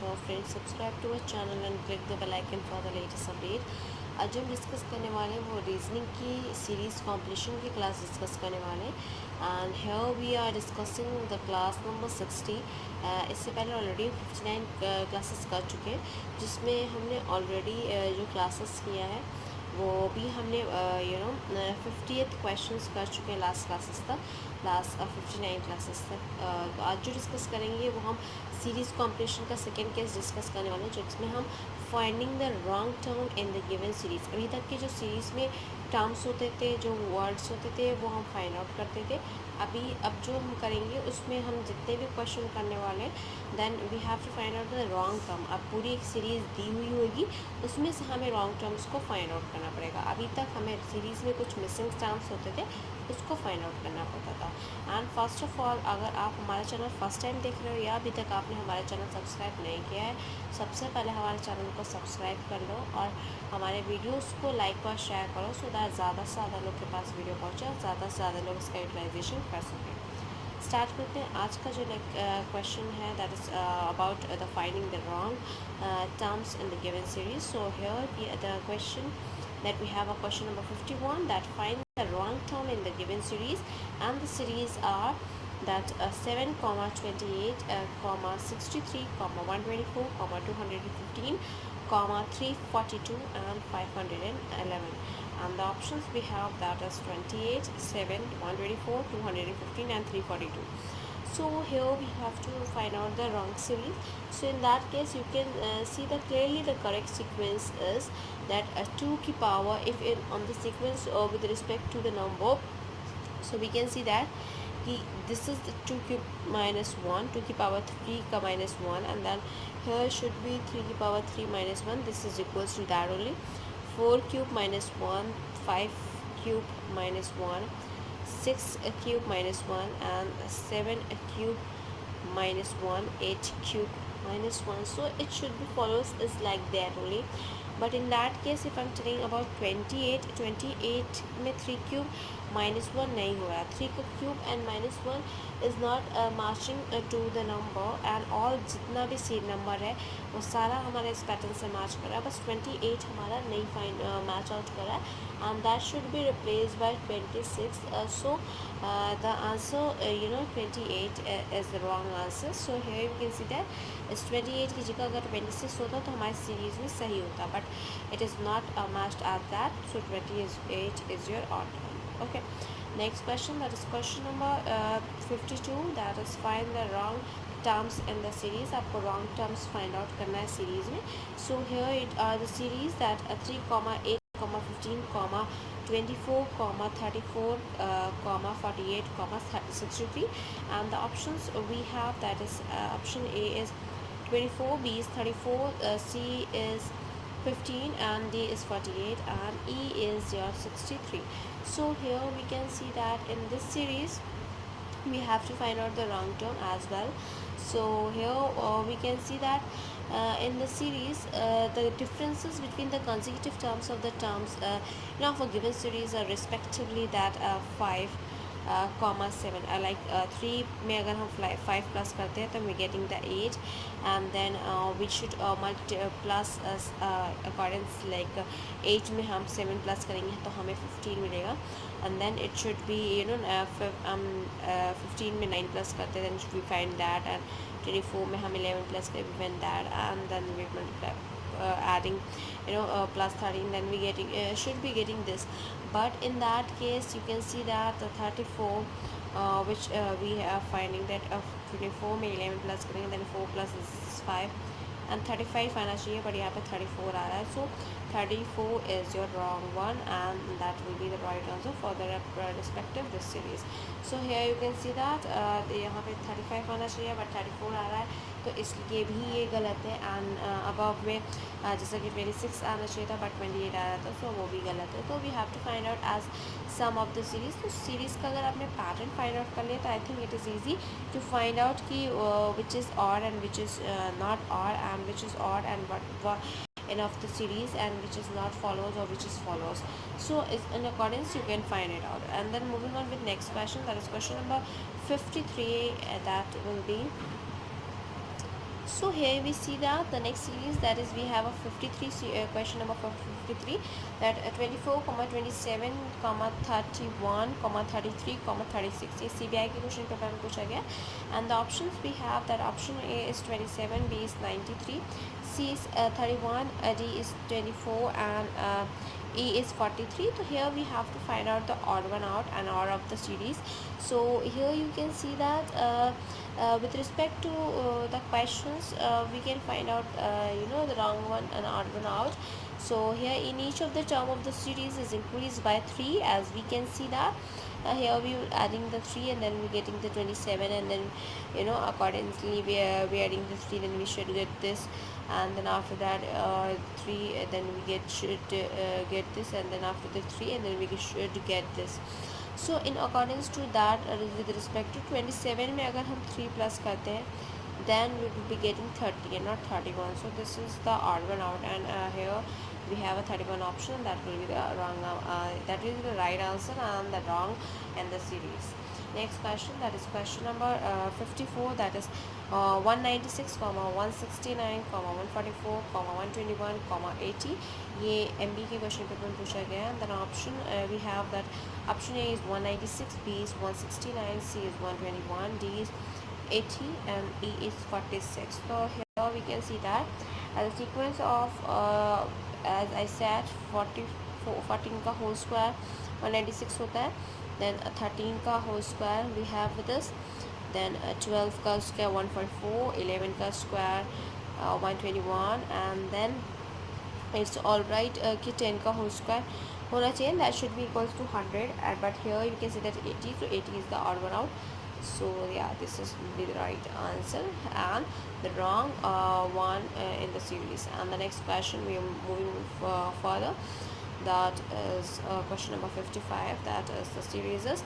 हो friends, subscribe to our channel and click the bell icon for the latest update. आज हम discuss करने वाले हैं वो रीजनिंग की सीरीज़ कॉम्पिटिशन की क्लास डिस्कस करने वाले हैं। And here we are discussing the class number 60। इससे पहले ऑलरेडी 59 क्लासेस कर चुके हैं, जिसमें हमने ऑलरेडी जो क्लासेस किया है वो भी हमने 50th क्वेश्चंस कर चुके हैं लास्ट क्लासेस तक, लास्ट 59 क्लासेस तक। तो आज जो डिस्कस करेंगे वो हम सीरीज़ कॉम्पिटिशन का सेकेंड केस डिस्कस करने वाले हैं, जिसमें हम finding the wrong term in the given series. अभी तक के जो सीरीज़ में टर्म्स होते थे, जो वर्ड्स होते थे, वो हम फाइंड आउट करते थे। अब जो हम करेंगे उसमें हम जितने भी क्वेश्चन करने वाले हैं, then we have to find out the wrong term. अब पूरी एक सीरीज़ दी हुई होगी, उसमें से हमें रॉन्ग टर्म्स को फाइंड आउट करना पड़ेगा। अभी तक हमें सीरीज़ में कुछ मिसिंग टर्म्स होते थे, उसको फाइंड आउट करना पड़ता था। एंड फर्स्ट ऑफ ऑल, अगर आप हमारा चैनल फर्स्ट टाइम देख रहे हो या अभी तक आपने हमारा चैनल सब्सक्राइब नहीं किया है, सबसे पहले हमारे चैनल को सब्सक्राइब कर लो और हमारे वीडियोस को लाइक और शेयर करो, सो दैट ज़्यादा से ज़्यादा लोग के पास वीडियो पहुँचे और ज़्यादा से ज़्यादा लोग इसका यूटिलाइजेशन कर सकें। स्टार्ट करते हैं। आज का जो क्वेश्चन है that is about the finding the wrong terms in the given series. So here the question that we have a question number 51, that find the wrong term in the given series, and the series are that 7 comma 28 comma 63 comma 124 comma 215 comma 342 and 511. And the options we have that is 28, 7, 124, 215 and 342. So here we have to find out the wrong series. So in that case you can see that clearly the correct sequence is that 2 की power if in on the sequence with respect to the number. So we can see that this is the 2 cube minus 1, 2 की power 3 का minus 1, and then here should be 3 की power 3 minus 1. This is equals to that only. 4 cube minus 1, 5 cube minus 1, 6 cube minus 1, and 7 cube minus 1, 8 cube minus 1. So it should be follows is like that only. But in that case if I'm telling about 28 में 3 cube minus 1 नहीं हो रहा, 3 का cube and minus 1 is not matching to the number, and all जितना भी same number है वो सारा हमारा इस पैटर्न से मैच कर रहा है, बस 28 हमारा नहीं फाइंड मैच आउट कर रहा है, and that should be replaced by 26. So the answer 28 is the wrong answer. So here you can see that इस 28 की जगह अगर 26 होता तो हमारी सीरीज़ में सही होता, but it is not matched at that. So 28 is your odd term. Okay, next question that is question number 52, that is find the wrong terms in the series. आपको रॉन्ग टर्म्स फाइंड आउट करना है series में. So here it are the series that 3, 8, 15, 24, 34, 48, 63, and the options we have that is option A is 24, B is 34, C is 15, and D is 48, and E is your 63. So here we can see that in this series we have to find out the wrong term as well. So here we can see that in the series the differences between the consecutive terms of the terms of a given series are respectively that 5 comma 7, like 3 में अगर हम 5 plus करते हैं तो we're getting the 8, and then we should plus accordance like 8 में हम 7 plus करेंगे तो हमें 15 मिलेगा, and then it should be 15 में 9 प्लस करते हैं then we find that, and 24 में हम 11 प्लस करें we find that, and then we multiply adding plus 13, then we getting should be getting this. But in that case you can see that the 34 which we are finding that 24 में 11 plus करेंगे then 4 plus is 5, and 35 आना चाहिए but यहाँ पे 34 आ रहा है. So 34 is your wrong one, and that will be the right answer for the respective this series. So here you can see that यहाँ पे 35 आना चाहिए but 34 आ रहा है, तो इसलिए भी ये गलत है. एंड अबव में जैसा कि 26 आना चाहिए था बट 28 आ रहा था, तो वो भी गलत है. तो we have to find out as some of the series. तो सीरीज़ का अगर आपने पैटर्न फाइंड आउट कर लिया तो I think it is easy to find out कि which is odd and which is not odd, and which is odd and what in of the series, and which is not follows or which is follows. So in accordance you can find it out. And then moving on with next question, that is question number 53, that will be. So here we see that the next series, that is we have a 53 question number 53, that 24, 27, 31, 33, 36 ये CBI के question paper में पूछा गया. And the options we have that option A is 27, B is 93, C is 31, D is 24, and E is 43. So here we have to find out the odd one out and odd of the series. So here you can see that with respect to the questions, we can find out the wrong one and odd one out. So here in each of the term of the series is increased by 3, as we can see that here we are adding the 3 and then we're getting the 27, and then accordingly we are adding the 3, then we should get this, and then after that 3, then we should get this, and then after the 3, and then we should get this. So in accordance to that, with respect to 27 में अगर हम 3 plus करते हैं, then we will be getting 30 and not 31. So this is the odd one out, and here we have a 31 option. That will be the wrong that will be the right answer and the wrong in the series. Next question, that is question number 54, that is 196, 169, 144, 121, 80. ये MB के question paper में पूछा गया है. Then option we have that option A is 196, B is 169, C is 121, D is 80, and E is 46. So here we can see that as a sequence of as I said 14 का whole square 196 होता है, then 13 का whole square we have with us, then 12 का square 144, 11 का square 121, and then it's all right कि 10 का whole square होना चाहिए, that should be equals to 100, but here you can see that 80, so 80 is the odd one out. So yeah, this is the right answer and the wrong one in the series. And the next question, we are moving further, that is question number 55, that is the series is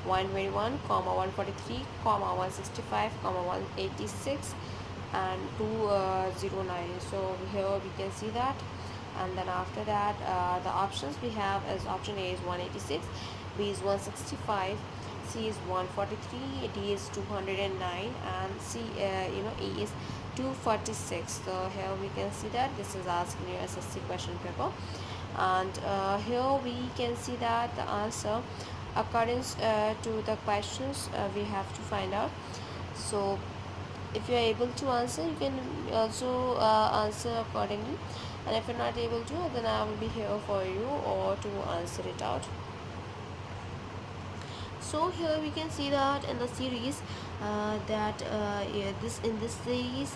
121, 143, 165, 186, and 209. So here we can see that, and then after that the options we have is option A is 186, B is 165, C is 143, D is 209, and C E is 246. So here we can see that this is asking you SSC question paper, and here we can see that the answer according to the questions we have to find out. So if you are able to answer, you can also answer accordingly, and if you're not able to, then I will be here for you or to answer it out. So here we can see that in the series that yeah, in this series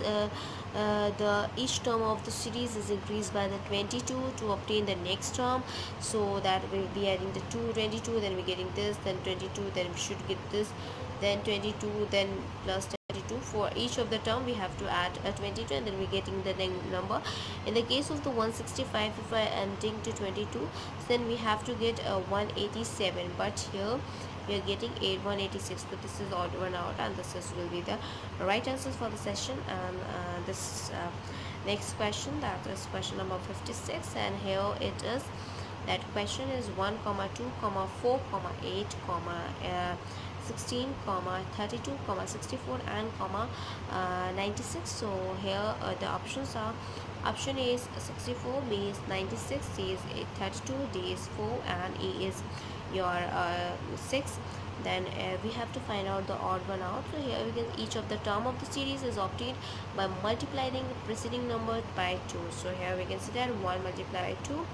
the each term of the series is increased by the 22 to obtain the next term. So that we'll be adding the 22, then we're getting this, then 22, then we should get this, then 22, then plus 22. For each of the term we have to add a 22, and then we're getting the number. In the case of the 165, if we're ending to 22, then we have to get a 187, but here we are getting 186. So this is odd one out, and this will be the right answers for the session. And this next question, that is question number 56, and here it is. That question is 1, 2, 4, 8, 16, 32, 64, and 96. So here the options are: option A is 64, B is 96, C is 32, D is 4, and E is your 6. Then we have to find out the odd one out. So here we can, each of the term of the series is obtained by multiplying the preceding number by 2. So here we can see that 1 multiplied by 2,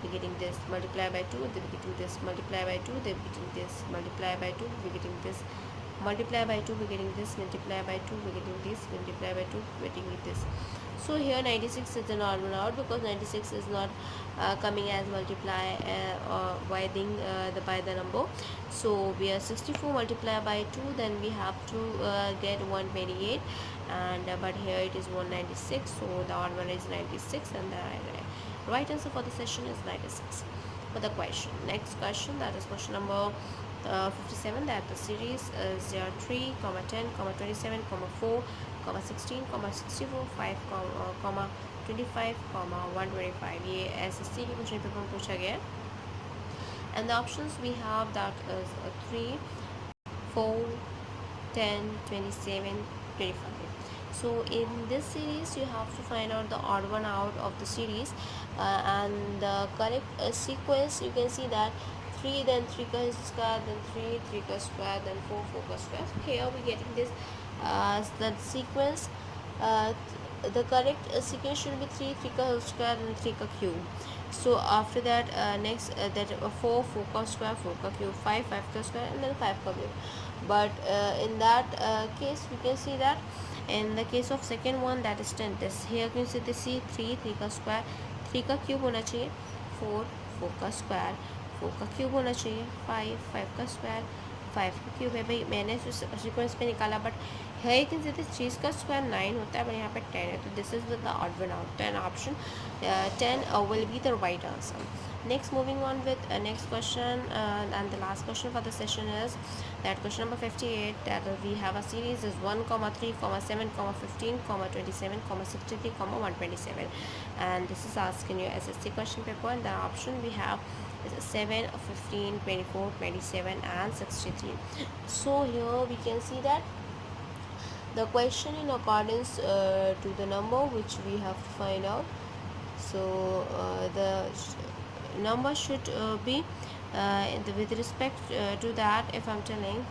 we're getting this, multiply by 2, then we're getting this, multiply by 2, then we're getting this, multiply by 2, we're getting this, multiply by 2, we're getting this, multiply by 2, we're getting this, multiply by 2, we're getting this. So here 96 is an odd one out, because 96 is not coming as multiply by the number. So we are 64 multiplied by 2, then we have to get 128, and but here it is 196. So the odd one is 96, and the right answer for the session is 96 for the question. Next question, that is question number 57, that the series is 3, 10, 27, 4, 16, 64, 5, 25, 125. ये SSC के question paper में पूछा गया है. And the options we have, that is 3, 4, 10, 27, 25. So in this series you have to find out the odd one out of the series, and the correct sequence you can see that 3 then 3 ka square then 3 3 ka square then 4 4 ka square. So here we getting this as the sequence. The correct sequence should be 3 3 ka square and 3 ka cube. So after that next that 4 4 ka square 4 ka cube 5 5 ka square and then 5 ka cube. But in that case we can see that in the case of second one, that is 10, this here you can see the c 3 3 का square 3 का cube होना चाहिए, 4 4 का square 4 का cube होना चाहिए, 5 5 का square 5 का cube है भाई, मैंने सीक्वेंस पे निकाला, बट है you can see this 3 का square 9 होता है, पर यहाँ पे 10 है, तो this is the odd one out, 10 option 10 will be the right answer. Next, moving on with next question, and the last question for the session is that question number 58, that we have a series is 1 comma 3 comma 7 comma 15 comma 27 comma 63 comma 127, and this is asking you SSC question paper, and the option we have is 7 15 24 27 and 63. So here we can see that the question in accordance to the number which we have to find out. So the number should be with respect to that, if I'm telling.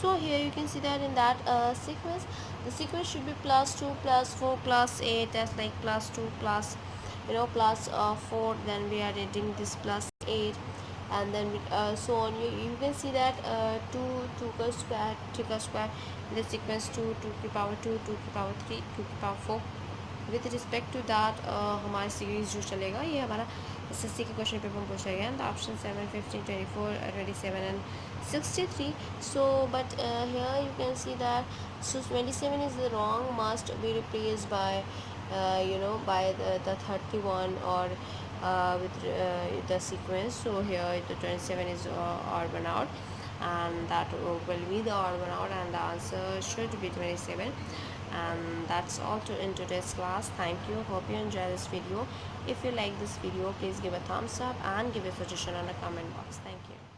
So here you can see that in that sequence, the sequence should be plus 2 plus 4 plus 8, that's like plus 2 plus plus 4, then we are adding this plus 8, and then so on. You can see that 2 2 का square 3 का square in the sequence 2 2 की power 2 2 की power 3 2 की power 4. With respect to that हमारा series जो चलेगा ये हमारा SSC के क्वेश्चन पेपर में पूछा गया, the option 7 15 24 27 and 63. So but here you can see that so 27 is the wrong, must be replaced by by the 31 or with the sequence. So here the 27 is odd one out, and that will be the odd one out, and the answer should be 27. And that's all in today's class. Thank you, hope you enjoy this video. If you like this video, please give a thumbs up and give a suggestion on the comment box. Thank you.